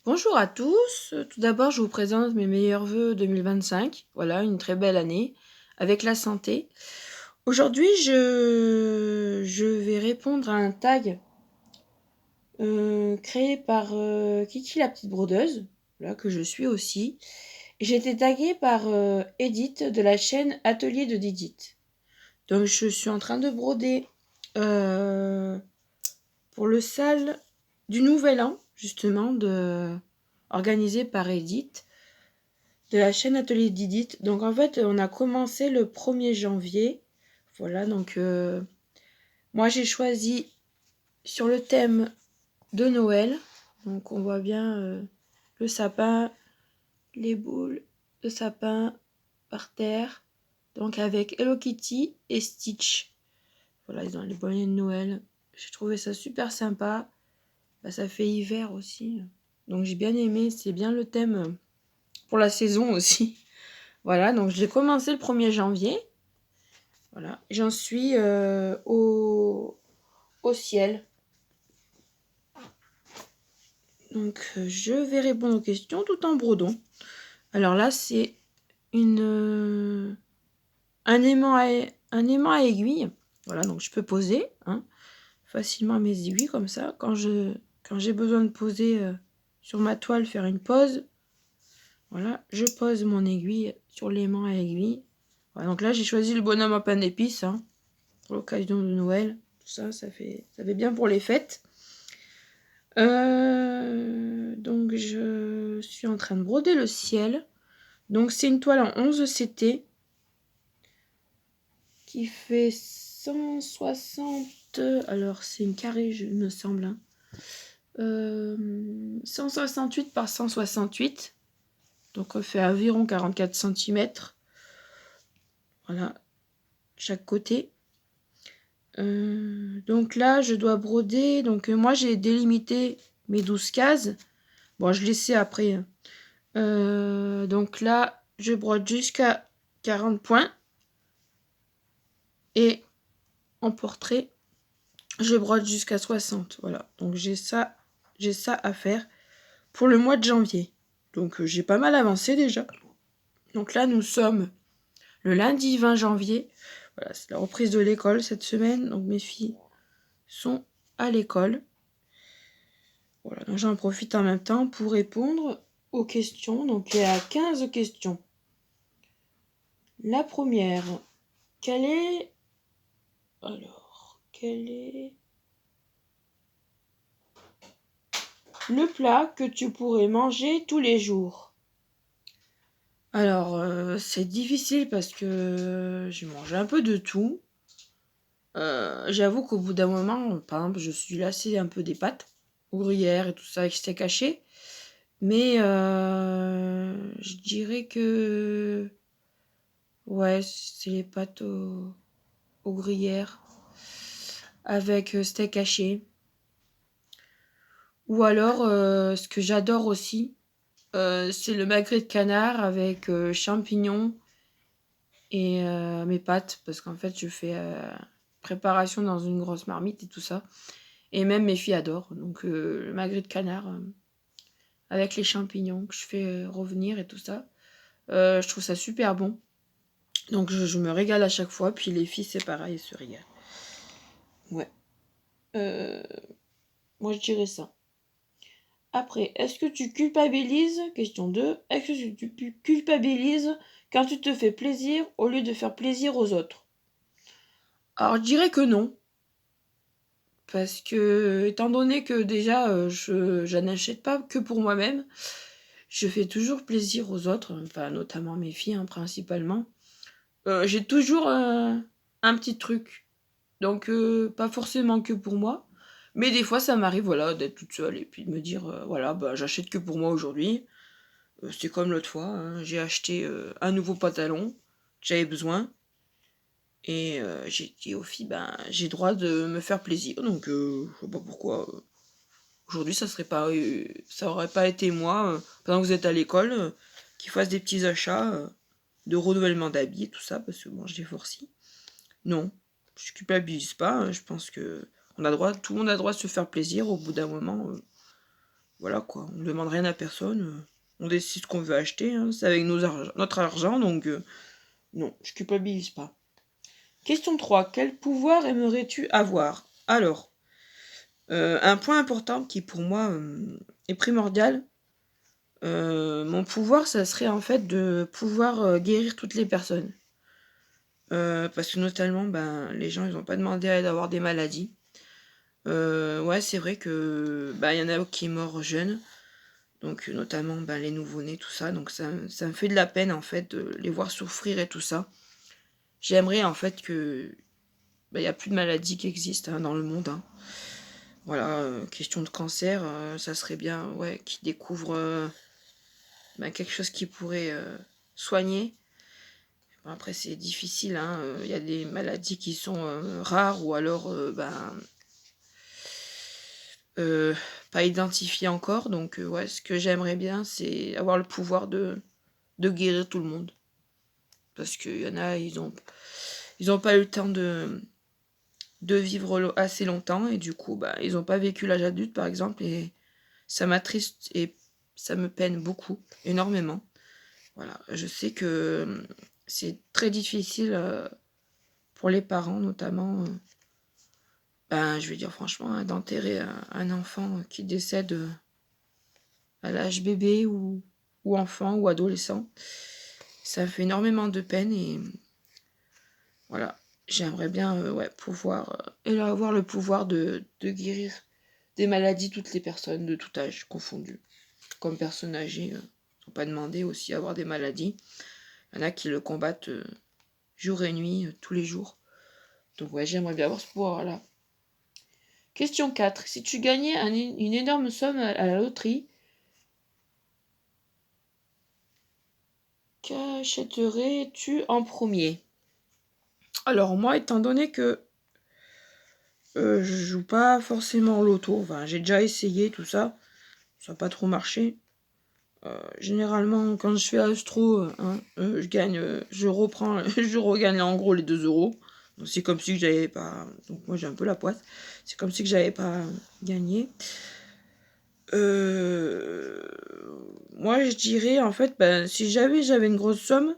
Bonjour à tous. Tout d'abord, je vous présente mes meilleurs vœux 2025. Voilà, une très belle année avec la santé. Aujourd'hui, je vais répondre à un tag créé par Kiki la petite brodeuse, là, que je suis aussi. Et j'ai été taguée par Edith de la chaîne Atelier de Didit. Donc, je suis en train de broder pour le sale du Nouvel An, justement, organisé par Edith, de la chaîne Atelier Didit. Donc en fait, on a commencé le 1er janvier. Voilà, donc moi j'ai choisi sur le thème de Noël. Donc on voit bien le sapin, les boules de sapin par terre. Donc avec Hello Kitty et Stitch. Voilà, ils ont les bonnets de Noël. J'ai trouvé ça super sympa. Bah, ça fait hiver aussi. Donc j'ai bien aimé, c'est bien le thème pour la saison aussi. Voilà, donc j'ai commencé le 1er janvier. Voilà, j'en suis au ciel. Donc je vais répondre aux questions tout en brodant. Alors là, c'est un aimant à aiguille. Voilà, donc je peux poser facilement mes aiguilles comme ça. Quand j'ai besoin de poser sur ma toile, faire une pause, voilà, je pose mon aiguille sur l'aimant à aiguille. Voilà, donc là, j'ai choisi le bonhomme à pain d'épices pour l'occasion de Noël. Tout ça, ça fait bien pour les fêtes. Donc je suis en train de broder le ciel. Donc c'est une toile en 11 CT qui fait 160. Alors c'est une carré, il me semble. 168 par 168. Donc on fait environ 44 cm. Voilà, chaque côté. Donc là, je dois broder. Donc moi, j'ai délimité mes 12 cases. Bon, je laissais après. Donc là, je brode jusqu'à 40 points. Et en portrait, je brode jusqu'à 60. Voilà. Donc j'ai ça à faire pour le mois de janvier. Donc j'ai pas mal avancé déjà. Donc là, nous sommes le lundi 20 janvier. Voilà, c'est la reprise de l'école cette semaine. Donc mes filles sont à l'école. Voilà, donc j'en profite en même temps pour répondre aux questions. Donc il y a 15 questions. La première, quel est le plat que tu pourrais manger tous les jours? Alors, c'est difficile parce que je mange un peu de tout. J'avoue qu'au bout d'un moment, par exemple, je suis lassée un peu des pâtes gruyère et tout ça avec steak haché. Mais je dirais que ouais, c'est les pâtes aux gruyères avec steak haché. Ou alors, ce que j'adore aussi, c'est le magret de canard avec champignons et mes pâtes. Parce qu'en fait, je fais préparation dans une grosse marmite et tout ça. Et même mes filles adorent. Donc, le magret de canard avec les champignons que je fais revenir et tout ça. Je trouve ça super bon. Donc, je me régale à chaque fois. Puis les filles, c'est pareil, elles se régalent. Ouais. Moi, je dirais ça. Après, est-ce que tu culpabilises, question 2, est-ce que tu culpabilises quand tu te fais plaisir au lieu de faire plaisir aux autres? Alors, je dirais que non. Parce que, étant donné que déjà, je n'achète pas que pour moi-même, je fais toujours plaisir aux autres, enfin, notamment mes filles, principalement. J'ai toujours un petit truc. Donc, pas forcément que pour moi. Mais des fois, ça m'arrive, voilà, d'être toute seule et puis de me dire, voilà, bah, j'achète que pour moi aujourd'hui. C'est comme l'autre fois, j'ai acheté un nouveau pantalon que j'avais besoin. Et j'ai dit aux filles, ben, j'ai droit de me faire plaisir. Donc, je sais pas pourquoi. Aujourd'hui, ça aurait pas été moi, pendant que vous êtes à l'école, qui fasse des petits achats de renouvellement d'habits et tout ça, parce que bon, je divorcie. Non, je culpabilise pas. Je pense que tout le monde a le droit de se faire plaisir au bout d'un moment. Voilà quoi, on ne demande rien à personne. On décide ce qu'on veut acheter, hein, c'est avec notre argent, donc non, je culpabilise pas. Question 3. Quel pouvoir aimerais-tu avoir? Alors, un point important qui pour moi est primordial, mon pouvoir, ça serait en fait de pouvoir guérir toutes les personnes. Parce que notamment, ben, les gens, ils n'ont pas demandé à d'avoir des maladies. Ouais, c'est vrai que y en a qui sont morts jeunes, donc notamment ben, les nouveau-nés, tout ça. Donc ça me fait de la peine en fait de les voir souffrir et tout ça. J'aimerais en fait que il n'y a plus de maladies qui existent hein, dans le monde. Hein. Voilà, question de cancer, ça serait bien, ouais, qu'ils découvrent quelque chose qui pourrait soigner. Bon, après, c'est difficile, hein. Il y a des maladies qui sont rares ou alors pas identifiées encore. Donc, ouais, ce que j'aimerais bien, c'est avoir le pouvoir de guérir tout le monde. Parce qu'il y en a, ils ont pas eu le temps de vivre assez longtemps et du coup, ils n'ont pas vécu l'âge adulte, par exemple, et ça m'attriste et ça me peine beaucoup, énormément. Voilà, je sais que c'est très difficile pour les parents, notamment, je vais dire franchement, hein, d'enterrer un enfant qui décède à l'âge bébé ou enfant ou adolescent. Ça me fait énormément de peine et voilà, j'aimerais bien pouvoir avoir le pouvoir de guérir des maladies toutes les personnes de tout âge confondues. Comme personnes âgées, sont pas demandées aussi à avoir des maladies. Il y en a qui le combattent jour et nuit, tous les jours. Donc ouais, j'aimerais bien avoir ce pouvoir-là. Question 4. Si tu gagnais une énorme somme à la loterie, qu'achèterais-tu en premier? Alors moi, étant donné que je joue pas forcément au loto, enfin j'ai déjà essayé tout ça, ça n'a pas trop marché. Généralement, quand je fais Astro, je gagne, je regagne en gros les 2 euros. Donc c'est comme si j'avais pas. Donc moi j'ai un peu la poisse. C'est comme si j'avais pas gagné. Moi je dirais en fait, si j'avais une grosse somme,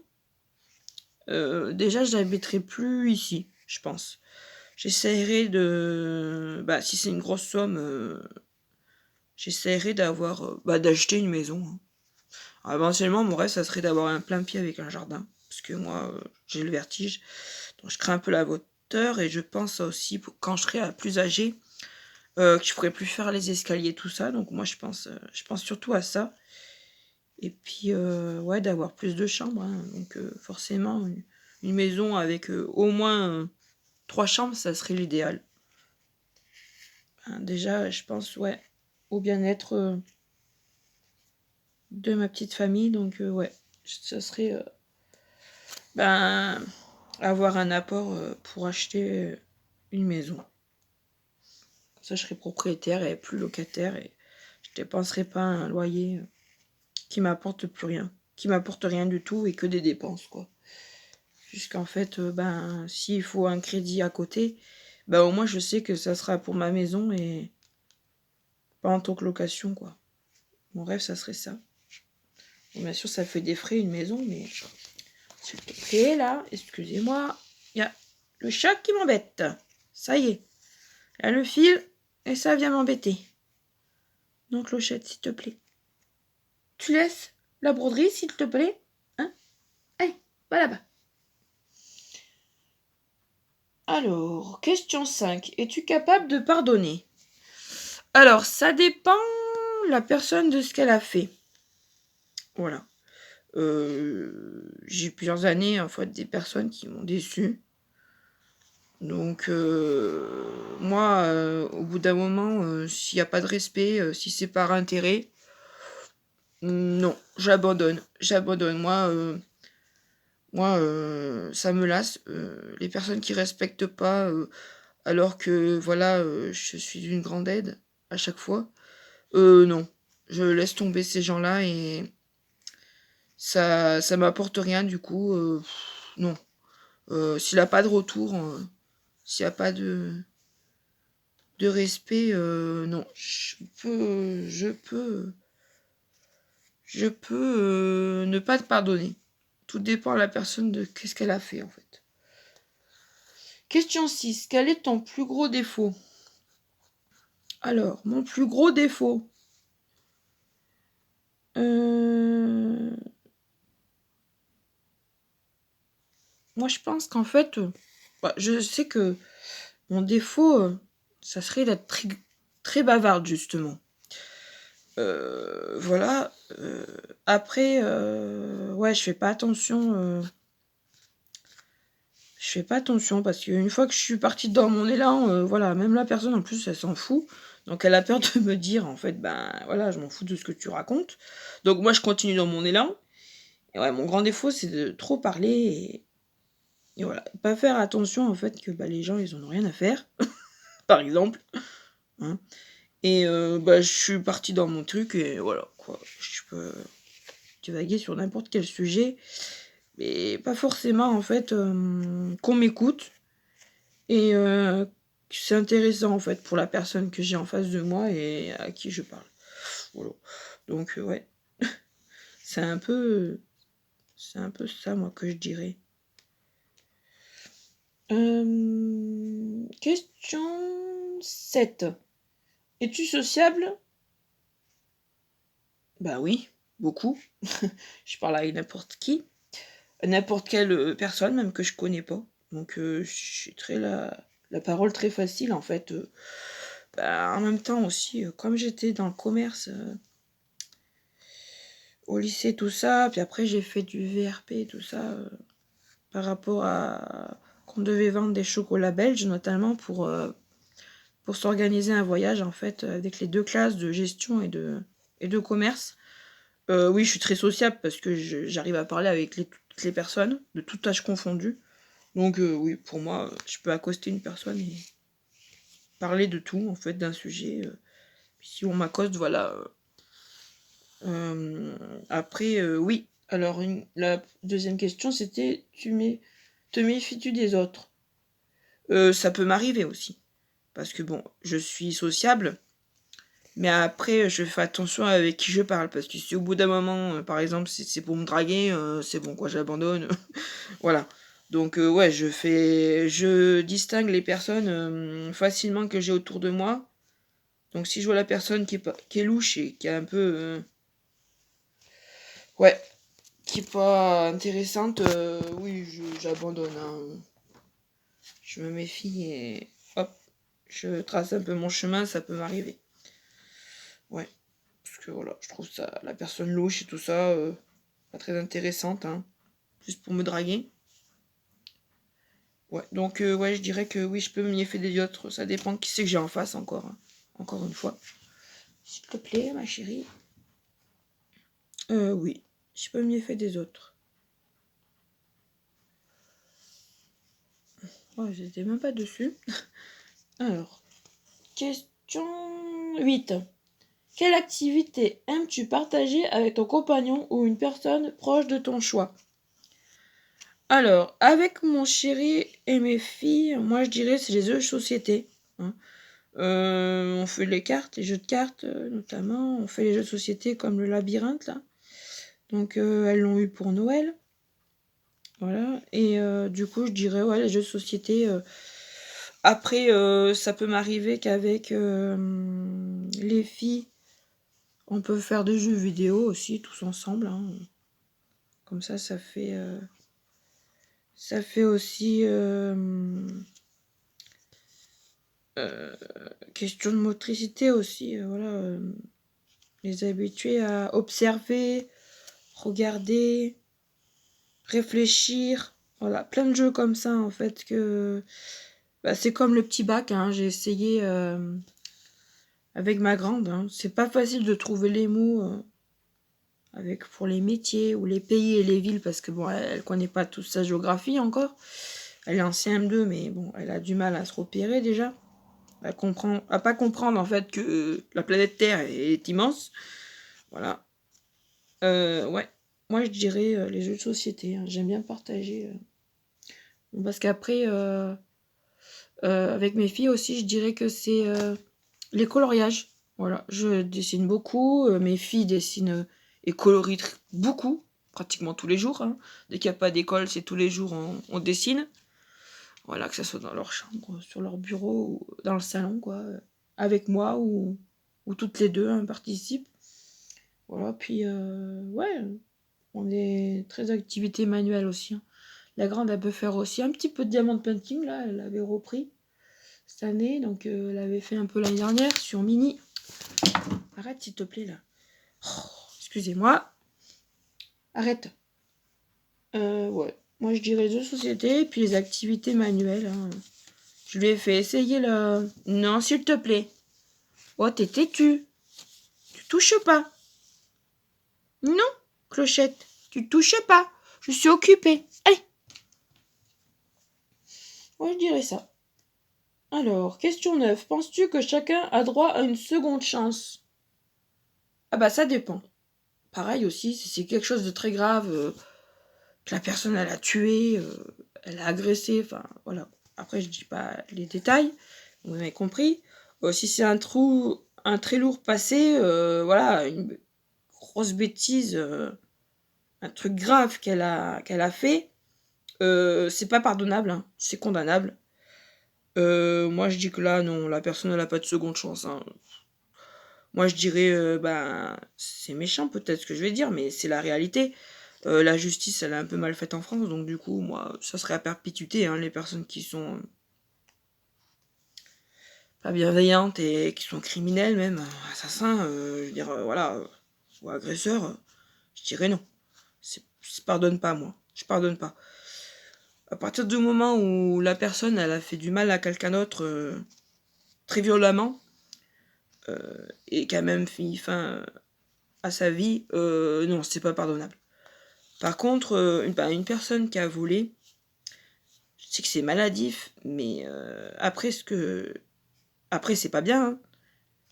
déjà je n'habiterais plus ici, je pense. J'essaierai de. Si c'est une grosse somme, j'essaierai d'acheter une maison. Hein. Éventuellement, mon rêve, ça serait d'avoir un plein pied avec un jardin. Parce que moi, j'ai le vertige. Donc, je crains un peu la hauteur. Et je pense aussi, quand je serai plus âgé, que je pourrais plus faire les escaliers, tout ça. Donc, moi, je pense surtout à ça. Et puis, d'avoir plus de chambres. Hein. Donc, forcément, une maison avec au moins 3 chambres, ça serait l'idéal. Hein, déjà, je pense, au bien-être de ma petite famille. Donc, ça serait avoir un apport pour acheter une maison. Ça, je serais propriétaire et plus locataire et je dépenserais pas un loyer qui m'apporte plus rien, qui m'apporte rien du tout et que des dépenses, quoi. Jusqu'en fait, s'il faut un crédit à côté, au moins je sais que ça sera pour ma maison et pas en tant que location, quoi. Mon rêve, ça serait ça. Bon, bien sûr, ça fait des frais une maison, mais s'il te plaît, là, excusez-moi, il y a le chat qui m'embête. Ça y est. Là, le fil, et ça vient m'embêter. Donc, Clochette, s'il te plaît. Tu laisses la broderie, s'il te plaît. Hein? Allez, va là-bas. Alors, question 5. Es-tu capable de pardonner? Alors, ça dépend la personne de ce qu'elle a fait. Voilà. J'ai eu plusieurs années, en fait, des personnes qui m'ont déçu. Donc, moi, au bout d'un moment, s'il n'y a pas de respect, si c'est par intérêt, non, j'abandonne. Moi, ça me lasse. Les personnes qui respectent pas, alors que voilà, je suis d'une grande aide à chaque fois. Non, je laisse tomber ces gens-là et ça m'apporte rien du coup. Non. S'il n'a pas de retour, s'il n'y a pas de de respect, non. Je peux ne pas te pardonner. Tout dépend de la personne de qu'est-ce qu'elle a fait, en fait. Question 6. Quel est ton plus gros défaut? Alors, mon plus gros défaut. Moi, je pense qu'en fait, je sais que mon défaut, ça serait d'être très, très bavarde, justement. Voilà. Après, ouais, je fais pas attention. Je fais pas attention parce qu'une fois que je suis partie dans mon élan, voilà, même la personne en plus, elle s'en fout. Donc elle a peur de me dire, en fait, ben voilà, je m'en fous de ce que tu racontes. Donc moi, je continue dans mon élan. Et ouais, mon grand défaut, c'est de trop parler et voilà. Pas faire attention, en fait, que les gens, ils en ont rien à faire, par exemple. Hein. Et je suis partie dans mon truc et voilà, quoi. Je peux divaguer sur n'importe quel sujet. Mais pas forcément, en fait, qu'on m'écoute. Et c'est intéressant, en fait, pour la personne que j'ai en face de moi et à qui je parle. Voilà. Donc, ouais. C'est un peu ça, moi, que je dirais. Question 7. Es-tu sociable? Bah oui, beaucoup. Je parle à n'importe qui. N'importe quelle personne, même que je connais pas. Donc, je suis très la parole très facile, en fait. En même temps aussi, comme j'étais dans le commerce au lycée, tout ça, puis après j'ai fait du VRP, tout ça, par rapport à qu'on devait vendre des chocolats belges, notamment pour s'organiser un voyage, en fait, avec les 2 classes de gestion et de commerce. Oui, je suis très sociable parce que j'arrive à parler avec toutes les personnes, de tout âge confondu. Donc oui, pour moi, je peux accoster une personne et parler de tout, en fait, d'un sujet. Puis si on m'accoste, voilà. Après, oui. Alors, la deuxième question, c'était te méfies-tu des autres? Ça peut m'arriver aussi. Parce que bon, je suis sociable. Mais après, je fais attention avec qui je parle. Parce que si au bout d'un moment, par exemple, c'est pour me draguer, c'est bon, quoi, j'abandonne. Voilà. Donc, ouais, je distingue les personnes facilement que j'ai autour de moi. Donc, si je vois la personne qui est louche et qui est un peu. Ouais, qui est pas intéressante, oui, j'abandonne. Hein. Je me méfie et hop, je trace un peu mon chemin, ça peut m'arriver. Ouais. Parce que voilà, je trouve ça, la personne louche et tout ça, pas très intéressante, hein. Juste pour me draguer. Ouais, donc ouais, je dirais que oui, je peux me méfier des autres. Ça dépend qui c'est que j'ai en face encore. Hein. Encore une fois. S'il te plaît, ma chérie. Oui, je peux me méfier des autres. Oh, j'étais même pas dessus. Alors, question 8. Quelle activité aimes-tu partager avec ton compagnon ou une personne proche de ton choix? Alors, avec mon chéri et mes filles, moi je dirais c'est les jeux de société. Hein. On fait les cartes, les jeux de cartes notamment. On fait les jeux de société comme le labyrinthe là. Donc elles l'ont eu pour Noël. Voilà. Et du coup je dirais ouais les jeux de société. Après ça peut m'arriver qu'avec les filles, on peut faire des jeux vidéo aussi tous ensemble. Hein. Comme ça fait aussi question de motricité aussi, voilà, les habituer à observer, regarder, réfléchir, voilà, plein de jeux comme ça en fait que c'est comme le petit bac, hein, j'ai essayé avec ma grande, hein. C'est pas facile de trouver les mots avec pour les métiers ou les pays et les villes parce que bon, elle connaît pas toute sa géographie encore. Elle est en CM2 mais bon, elle a du mal à se repérer déjà. À pas comprendre en fait que la planète Terre est immense. Voilà. Ouais. Moi je dirais les jeux de société. Hein. J'aime bien partager. Parce qu'après, Avec mes filles aussi, je dirais que c'est les coloriages. Voilà, je dessine beaucoup. Mes filles dessinent et colorient beaucoup, pratiquement tous les jours. Hein. Dès qu'il n'y a pas d'école, c'est tous les jours on dessine. Voilà, que ce soit dans leur chambre, sur leur bureau ou dans le salon, quoi. Avec moi ou toutes les deux, hein, participent. Voilà, puis ouais, on est très activité manuelle aussi. Hein. La grande, elle peut faire aussi un petit peu de diamond painting, là, elle avait repris cette année, donc elle avait fait un peu l'année dernière sur Mini. Arrête s'il te plaît là. Oh, excusez-moi. Arrête. Ouais. Moi je dirais jeux de société, puis les activités manuelles. Hein. Je lui ai fait essayer là. Non, s'il te plaît. Oh, t'es têtu. Tu touches pas. Non, Clochette, tu touches pas. Je suis occupée. Allez. Moi je dirais ça. Alors, question 9. Penses-tu que chacun a droit à une seconde chance? Ah bah ça dépend. Pareil aussi, si c'est quelque chose de très grave, que la personne elle a tué, elle a agressé, enfin voilà. Après je dis pas les détails, vous m'avez compris. Si c'est un très lourd passé, voilà, une grosse bêtise, un truc grave qu'elle a fait, c'est pas pardonnable, hein, c'est condamnable. Moi je dis que là non, la personne elle a pas de seconde chance. Hein. Moi je dirais, ben c'est méchant peut-être ce que je vais dire, mais c'est la réalité. La justice, elle est un peu mal faite en France, donc du coup, moi, ça serait à perpétuité, hein, les personnes qui sont pas bienveillantes et qui sont criminelles même, assassins, je veux dire, voilà, ou agresseurs, je dirais non. Je pardonne pas, moi. Je pardonne pas. À partir du moment où la personne, elle a fait du mal à quelqu'un d'autre très violemment, et qui a même mis fin à sa vie, non, c'est pas pardonnable. Par contre, une personne qui a volé, je sais que c'est maladif, mais après c'est pas bien. Hein.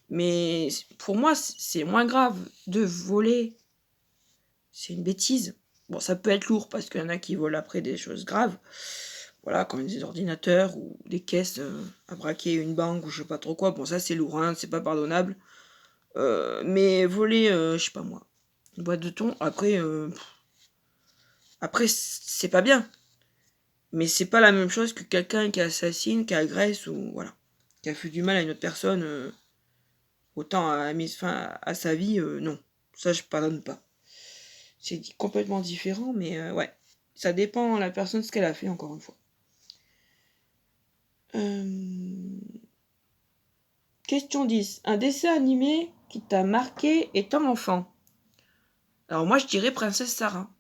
Mais pour moi, c'est moins grave de voler. C'est une bêtise. Bon, ça peut être lourd parce qu'il y en a qui volent après des choses graves. Voilà, comme des ordinateurs ou des caisses à braquer une banque ou je sais pas trop quoi. Bon, ça c'est lourd, hein, c'est pas pardonnable. Mais voler, je sais pas moi, une boîte de thon, après c'est pas bien. Mais c'est pas la même chose que quelqu'un qui assassine, qui agresse ou voilà, qui a fait du mal à une autre personne. Autant a mis fin à sa vie, non. Ça, je pardonne pas. C'est complètement différent, mais ouais. Ça dépend de la personne, ce qu'elle a fait, encore une fois. Question 10. Un dessin animé qui t'a marqué étant enfant. Alors moi, je dirais Princesse Sarah.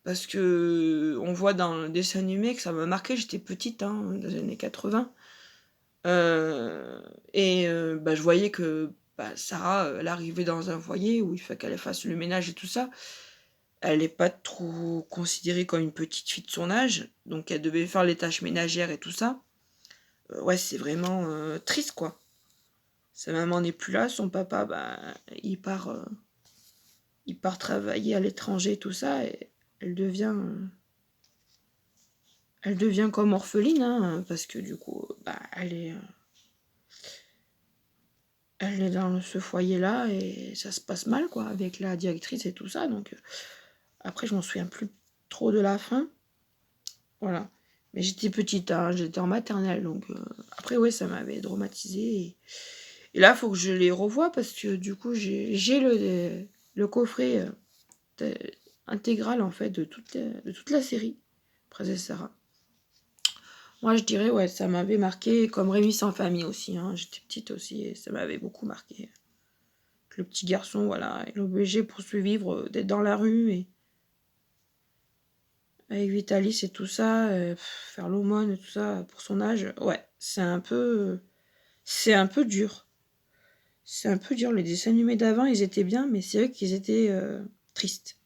Parce que on voit dans le dessin animé que ça m'a marqué, j'étais petite, hein, dans les années 80. Bah, je voyais que bah, Sarah, elle arrivait dans un foyer où il faut qu'elle fasse le ménage et tout ça. Elle n'est pas trop considérée comme une petite fille de son âge, donc elle devait faire les tâches ménagères et tout ça. Ouais, c'est vraiment triste, quoi. Sa maman n'est plus là, son papa, bah, il part travailler à l'étranger, tout ça, et elle devient, comme orpheline, hein, parce que du coup, bah, elle est dans ce foyer-là et ça se passe mal, quoi, avec la directrice et tout ça. Donc, après, je m'en souviens plus trop de la fin. Voilà. Mais j'étais petite, hein, j'étais en maternelle. Donc, après, ouais, ça m'avait traumatisée. Et là, il faut que je les revoie parce que du coup, j'ai le coffret intégral, en fait, de toute la série. Princesse Sarah. Moi, je dirais, ouais, ça m'avait marqué, comme Rémi sans famille aussi. Hein, j'étais petite aussi et ça m'avait beaucoup marqué. Le petit garçon, voilà, il est obligé pour survivre d'être dans la rue et avec Vitalis et tout ça, faire l'aumône et tout ça pour son âge, ouais, c'est un peu dur. C'est un peu dur. Les dessins animés d'avant, ils étaient bien, mais c'est vrai qu'ils étaient tristes.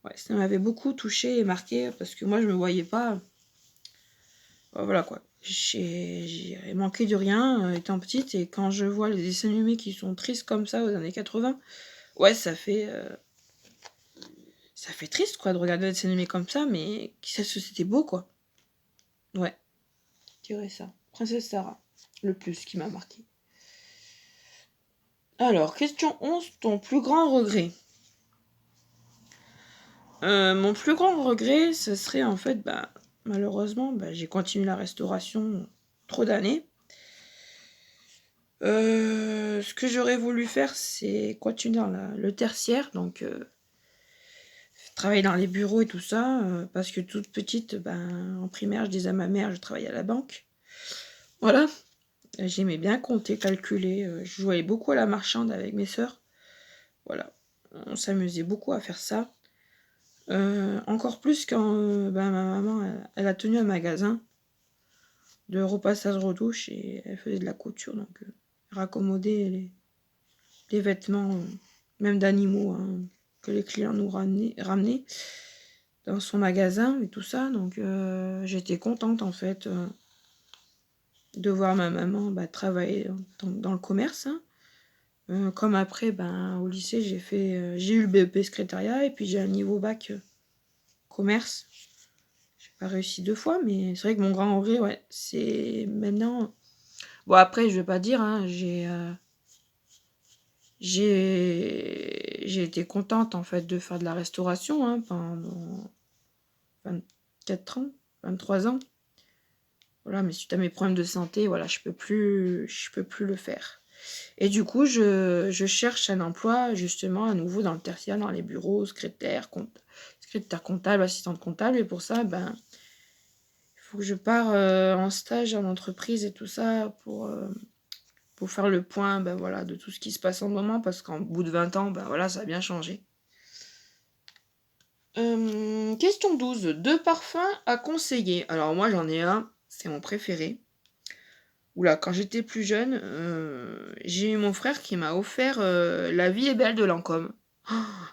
Ouais, ça m'avait beaucoup touché et marqué parce que moi, je me voyais pas. Voilà quoi. J'ai manqué de rien étant petite et quand je vois les dessins animés qui sont tristes comme ça aux années 80, ouais, ça fait triste quoi de regarder des dessins animés comme ça, mais qui sait que c'était beau quoi. Ouais. Je dirais ça. Princesse Sarah, le plus qui m'a marqué. Alors, question 11, ton plus grand regret. Mon plus grand regret, ce serait en fait, malheureusement, j'ai continué la restauration trop d'années. Ce que j'aurais voulu faire, c'est continuer dans le tertiaire, donc travailler dans les bureaux et tout ça, parce que toute petite, en primaire, je disais à ma mère, je travaillais à la banque. Voilà, j'aimais bien compter, calculer, je jouais beaucoup à la marchande avec mes sœurs. Voilà, on s'amusait beaucoup à faire ça. Encore plus quand ma maman, elle a tenu un magasin de repassage retouche et elle faisait de la couture, donc raccommodait les vêtements, même d'animaux, hein, que les clients nous ramenaient dans son magasin et tout ça. Donc j'étais contente en fait de voir ma maman travailler dans le commerce. Hein. Comme après, au lycée, j'ai eu le BEP secrétariat et puis j'ai un niveau bac commerce. J'ai pas réussi 2 fois, mais c'est vrai que mon grand regret, ouais, c'est maintenant. Bon après, je vais pas dire, hein, j'ai été contente en fait de faire de la restauration pendant 24 ans, 23 ans. Voilà, mais suite à mes problèmes de santé, voilà, je peux plus le faire. Et du coup, je cherche un emploi justement à nouveau dans le tertiaire, dans les bureaux, secrétaire comptable, assistante comptable. Et pour ça, il faut que je parte en stage en entreprise et tout ça pour faire le point voilà, de tout ce qui se passe en ce moment, parce qu'en bout de 20 ans, voilà, ça a bien changé. Question 12. 2 parfums à conseiller. Alors moi j'en ai un, c'est mon préféré. Oula, quand j'étais plus jeune, j'ai eu mon frère qui m'a offert La vie est belle de Lancôme.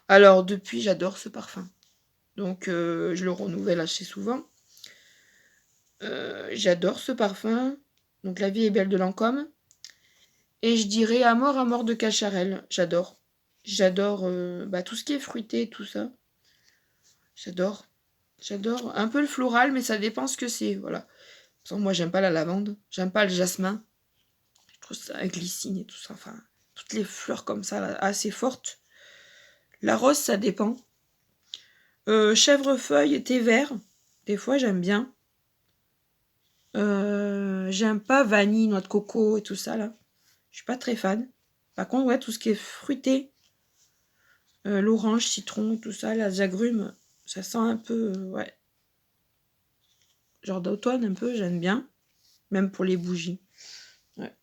Alors depuis, j'adore ce parfum. Donc je le renouvelle assez souvent. J'adore ce parfum. Donc La vie est belle de Lancôme. Et je dirais à mort de Cacharel. J'adore. J'adore tout ce qui est fruité, tout ça. J'adore. J'adore. Un peu le floral, mais ça dépend ce que c'est. Voilà. Moi, j'aime pas la lavande. J'aime pas le jasmin. Je trouve ça glycine et tout ça. Enfin, toutes les fleurs comme ça, là, assez fortes. La rose, ça dépend. Chèvrefeuille et thé vert. Des fois, j'aime bien. J'aime pas vanille, noix de coco et tout ça, là. Je suis pas très fan. Par contre, ouais, tout ce qui est fruité, l'orange, citron, tout ça, les agrumes, ça sent un peu, ouais. Genre d'automne, un peu, j'aime bien. Même pour les bougies. Ouais.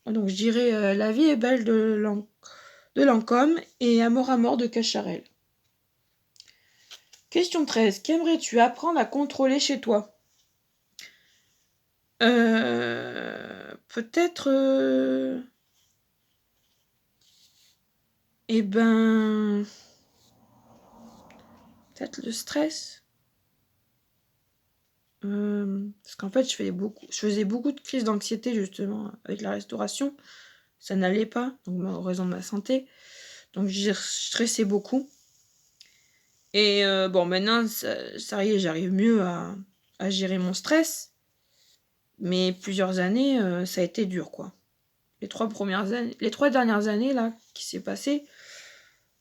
Donc, je dirais La vie est belle de Lancôme et à mort de Cacharel. Question 13. Qu'aimerais-tu apprendre à contrôler chez toi? Peut-être... peut-être le stress. Parce qu'en fait, je faisais beaucoup de crises d'anxiété, justement, avec la restauration. Ça n'allait pas, donc en raison de ma santé. Donc, j'ai stressé beaucoup. Et maintenant, ça y est, j'arrive mieux à gérer mon stress. Mais plusieurs années, ça a été dur, quoi. Les 3 dernières années, là, qui s'est passé,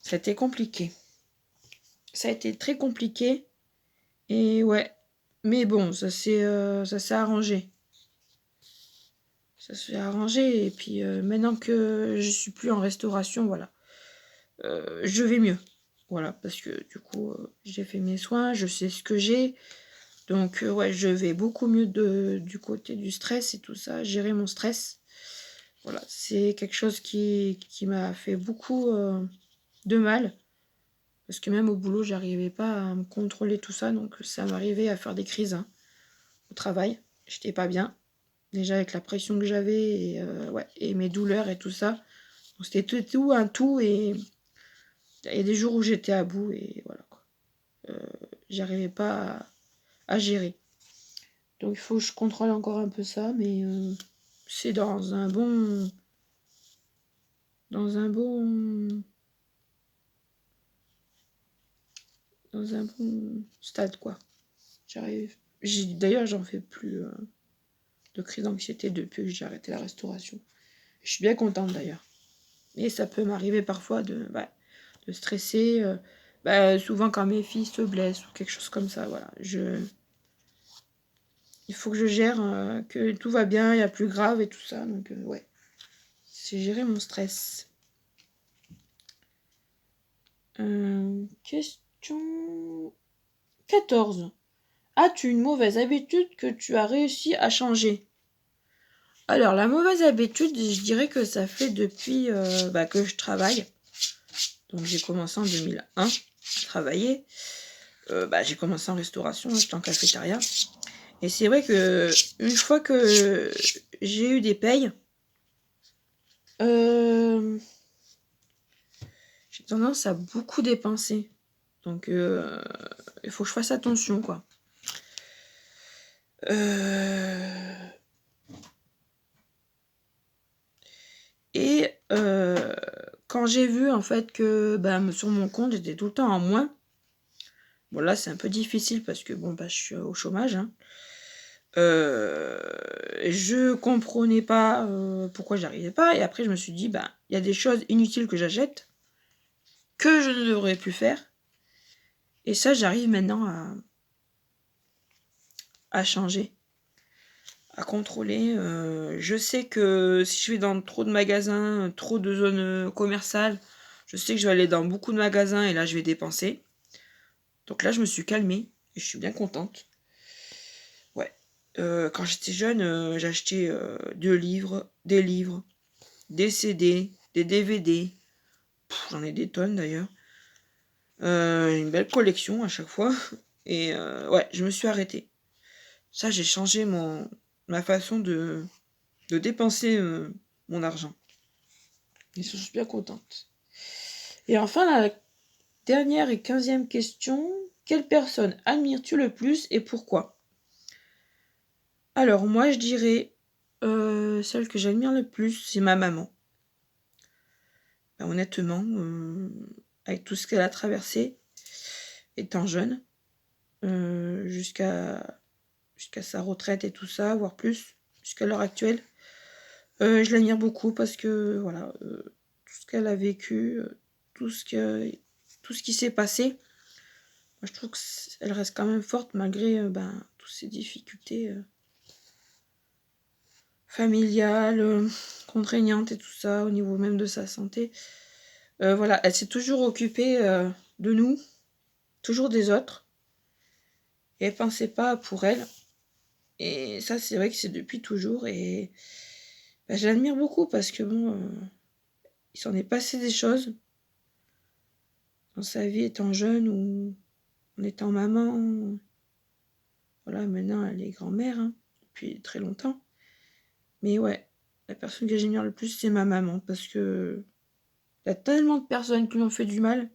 ça a été compliqué. Ça a été très compliqué. Et ouais. Mais bon, ça s'est arrangé. Ça s'est arrangé. Et puis, maintenant que je suis plus en restauration, voilà. Je vais mieux. Voilà, parce que du coup, j'ai fait mes soins, je sais ce que j'ai. Donc, ouais, je vais beaucoup mieux du côté du stress et tout ça, gérer mon stress. Voilà, c'est quelque chose qui m'a fait beaucoup de mal. Parce que même au boulot, j'arrivais pas à me contrôler tout ça. Donc, ça m'arrivait à faire des crises au travail. J'étais pas bien. Déjà avec la pression que j'avais et mes douleurs et tout ça. Donc, c'était tout un tout. Et il y a des jours où j'étais à bout et voilà. J'arrivais pas à gérer. Donc il faut que je contrôle encore un peu ça, mais c'est dans un bon stade, quoi. D'ailleurs, j'en fais plus de crise d'anxiété depuis que j'ai arrêté la restauration. Je suis bien contente d'ailleurs. Et ça peut m'arriver parfois de stresser, souvent quand mes filles se blessent ou quelque chose comme ça, voilà. Il faut que je gère que tout va bien, il y a plus grave et tout ça, donc ouais. C'est gérer mon stress. Question 14. As-tu une mauvaise habitude que tu as réussi à changer? Alors, la mauvaise habitude, je dirais que ça fait depuis que je travaille. Donc, j'ai commencé en 2001 à travailler. J'ai commencé en restauration, j'étais en cafétéria. Et c'est vrai que une fois que j'ai eu des payes, j'ai tendance à beaucoup dépenser. Donc, il faut que je fasse attention, quoi. Et quand j'ai vu en fait que sur mon compte j'étais tout le temps en moins, bon là c'est un peu difficile parce que je suis au chômage, hein. Je comprenais pas pourquoi j'arrivais pas, et après je me suis dit il y a des choses inutiles que j'achète que je ne devrais plus faire, et ça j'arrive maintenant à changer, à contrôler. Je sais que si je vais dans trop de magasins, trop de zones commerciales, je sais que je vais aller dans beaucoup de magasins et là je vais dépenser. Donc là je me suis calmée et je suis bien contente. Ouais. Quand j'étais jeune, j'achetais des livres, des CD, des DVD. J'en ai des tonnes d'ailleurs. Une belle collection à chaque fois. Et je me suis arrêtée. Ça, j'ai changé ma façon de dépenser mon argent. Et je suis bien contente. Et enfin, la dernière et 15e question. Quelle personne admires-tu le plus et pourquoi? Alors, moi, je dirais celle que j'admire le plus, c'est ma maman. Honnêtement, avec tout ce qu'elle a traversé, étant jeune, jusqu'à sa retraite et tout ça, voire plus, jusqu'à l'heure actuelle, je l'admire beaucoup parce que, voilà, tout ce qu'elle a vécu, tout ce qui s'est passé, moi, je trouve qu'elle reste quand même forte malgré toutes ces difficultés familiales, contraignantes et tout ça, au niveau même de sa santé. Elle s'est toujours occupée de nous, toujours des autres, et elle pensait pas pour elle. Et ça, c'est vrai que c'est depuis toujours, et je l'admire beaucoup parce que il s'en est passé des choses dans sa vie étant jeune ou en étant maman. Voilà, maintenant elle est grand-mère depuis très longtemps. Mais ouais, la personne que j'admire le plus, c'est ma maman, parce que il y a tellement de personnes qui lui ont fait du mal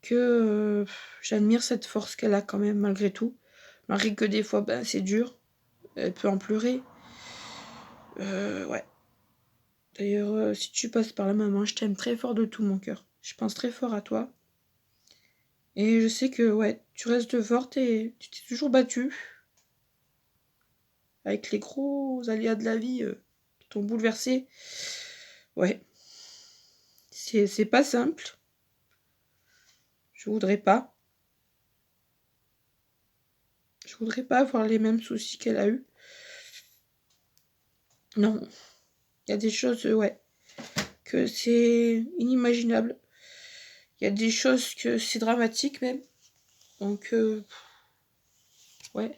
que j'admire cette force qu'elle a quand même malgré tout. Malgré que des fois, c'est dur. Elle peut en pleurer. Ouais. D'ailleurs, si tu passes par là, maman, je t'aime très fort de tout mon cœur. Je pense très fort à toi. Et je sais que, ouais, tu restes forte et tu t'es toujours battue. Avec les gros aléas de la vie qui t'ont bouleversée. Ouais. C'est pas simple. Je voudrais pas. Je voudrais pas avoir les mêmes soucis qu'elle a eu. Non. Il y a des choses, que c'est inimaginable. Il y a des choses que c'est dramatique même. Donc, ouais.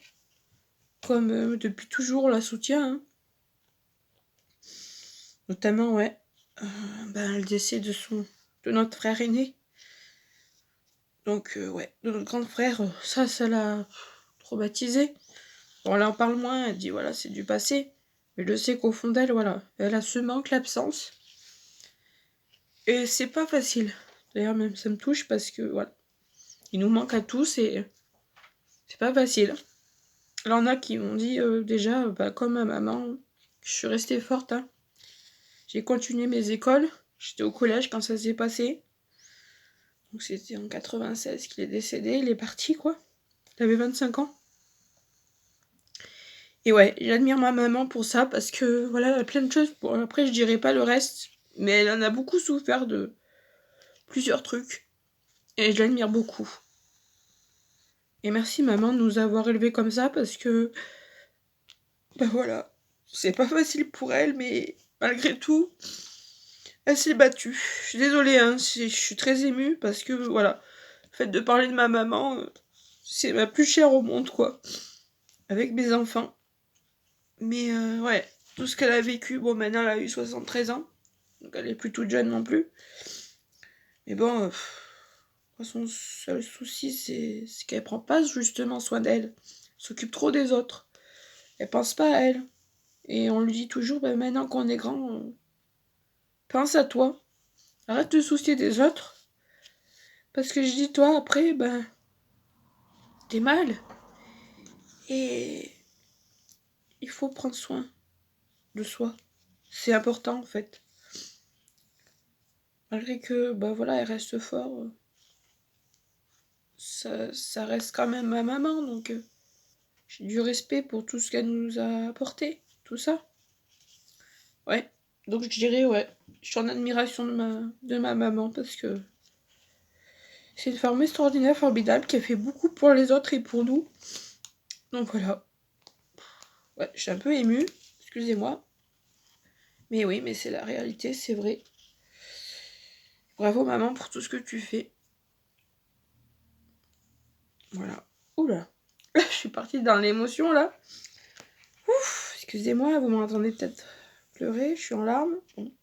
Comme depuis toujours, on la soutient. Notamment, ouais. Le décès de notre frère aîné. Donc, de notre grand frère, ça l'a traumatisée. Bon, elle en parle moins, elle dit, voilà, c'est du passé. Mais je sais qu'au fond d'elle, voilà, elle a ce manque, l'absence. Et c'est pas facile. D'ailleurs, même ça me touche parce que, voilà, il nous manque à tous et c'est pas facile. Il y en a qui m'ont dit déjà, comme ma maman, je suis restée forte. J'ai continué mes écoles. J'étais au collège quand ça s'est passé. Donc c'était en 96 qu'il est décédé. Il est parti, quoi. Il avait 25 ans. Et ouais, j'admire ma maman pour ça parce que voilà, elle a plein de choses. Bon, après, je dirais pas le reste, mais elle en a beaucoup souffert de plusieurs trucs. Et je l'admire beaucoup. Et merci maman de nous avoir élevés comme ça parce que, ben voilà, c'est pas facile pour elle, mais malgré tout, elle s'est battue. Je suis désolée, hein, je suis très émue parce que voilà, le fait de parler de ma maman, c'est ma plus chère au monde, quoi. Avec mes enfants. Mais ouais, tout ce qu'elle a vécu, bon, maintenant elle a eu 73 ans, donc elle est plus toute jeune non plus. Mais bon, son seul souci, c'est qu'elle prend pas justement soin d'elle. Elle s'occupe trop des autres. Elle pense pas à elle. Et on lui dit toujours, ben, maintenant qu'on est grand, pense à toi. Arrête de te soucier des autres. Parce que je dis, toi, après, ben, t'es mal. Et il faut prendre soin de soi. C'est important, en fait. Malgré que, ben voilà, elle reste fort. Ça reste quand même ma maman, donc j'ai du respect pour tout ce qu'elle nous a apporté, tout ça. Ouais, donc je dirais, ouais, je suis en admiration de ma maman parce que c'est une femme extraordinaire, formidable, qui a fait beaucoup pour les autres et pour nous. Donc voilà. Ouais, je suis un peu émue, excusez-moi. Mais oui, mais c'est la réalité, c'est vrai. Bravo maman pour tout ce que tu fais. Voilà. Oula, je suis partie dans l'émotion là. Ouf, excusez-moi, vous m'entendez peut-être pleurer, je suis en larmes. Bon.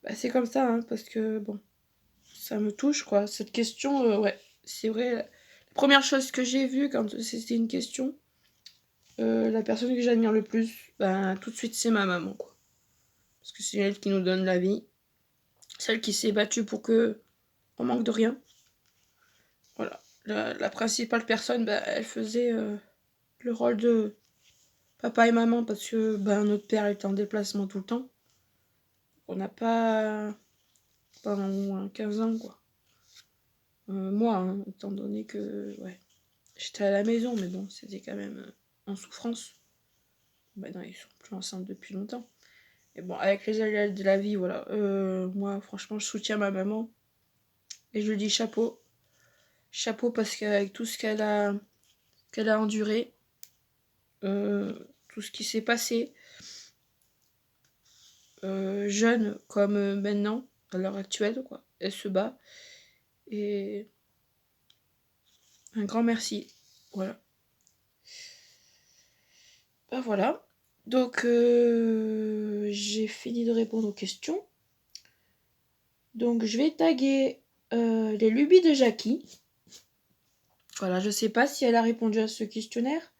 Bah, c'est comme ça, hein, parce que bon, ça me touche quoi. Cette question, ouais, c'est vrai. La première chose que j'ai vue quand c'était une question, la personne que j'admire le plus, ben tout de suite c'est ma maman quoi. Parce que c'est elle qui nous donne la vie, celle qui s'est battue pour que on manque de rien. Voilà. La principale personne, ben, elle faisait le rôle de papa et maman parce que ben, notre père était en déplacement tout le temps. On n'a pas pendant au moins 15 ans quoi. Moi, hein, étant donné que ouais, j'étais à la maison, mais bon, c'était quand même en souffrance. Ben non, ils sont plus ensemble depuis longtemps. Et bon, avec les aléas de la vie, voilà. Moi, franchement, je soutiens ma maman. Et je lui dis chapeau. Chapeau parce qu'avec tout ce qu'elle a enduré, tout ce qui s'est passé, jeune comme maintenant, à l'heure actuelle, quoi. Elle se bat. Et un grand merci. Voilà. Ben voilà. Donc, j'ai fini de répondre aux questions. Donc, je vais taguer les lubies de Jackie. Voilà, je sais pas si elle a répondu à ce questionnaire.